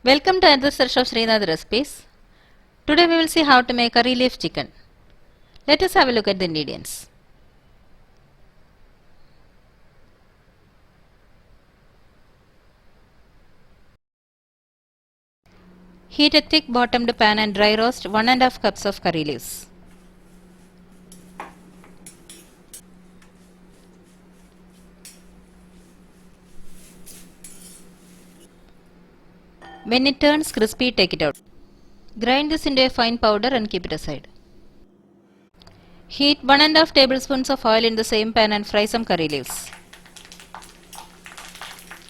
Welcome to another session of Sreenath recipes. Today we will see how to make curry leaf chicken. Let us have a look at the ingredients. Heat a thick bottomed pan and dry roast 1½ cups of curry leaves. When it turns crispy, take it out. Grind this into a fine powder and keep it aside. Heat 1½ tablespoons of oil in the same pan and fry some curry leaves.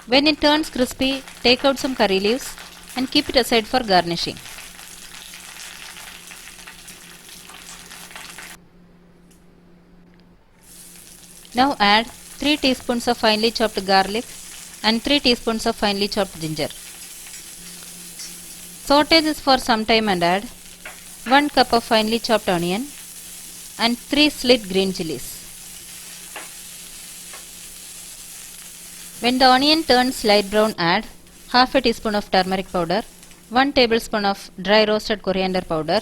When it turns crispy, take out some curry leaves and keep it aside for garnishing. Now add 3 teaspoons of finely chopped garlic and 3 teaspoons of finely chopped ginger. Saute this for some time and add 1 cup of finely chopped onion and 3 slit green chilies. When the onion turns light brown, add half a teaspoon of turmeric powder, 1 tablespoon of dry roasted coriander powder,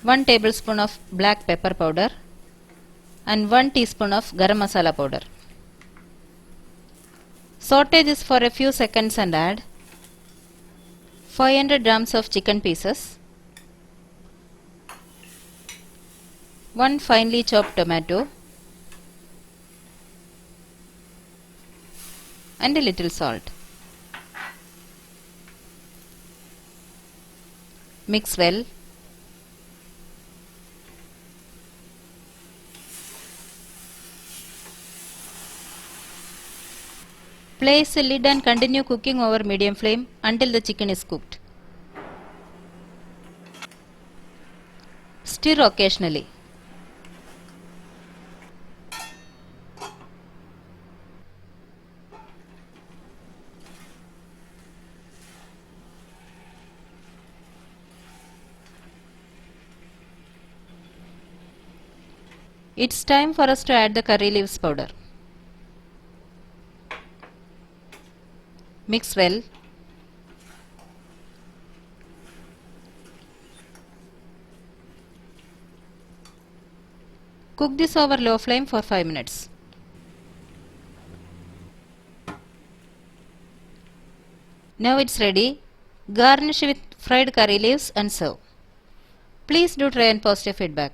1 tablespoon of black pepper powder and 1 teaspoon of garam masala powder. Saute this for a few seconds and add 500 grams of chicken pieces, 1 finely chopped tomato and a little salt. Mix well. Place a lid and continue cooking over medium flame until the chicken is cooked. Stir occasionally. It's time for us to add the curry leaves powder. Mix well. Cook this over low flame for 5 minutes. Now it's ready. Garnish with fried curry leaves and serve. Please do try and post your feedback.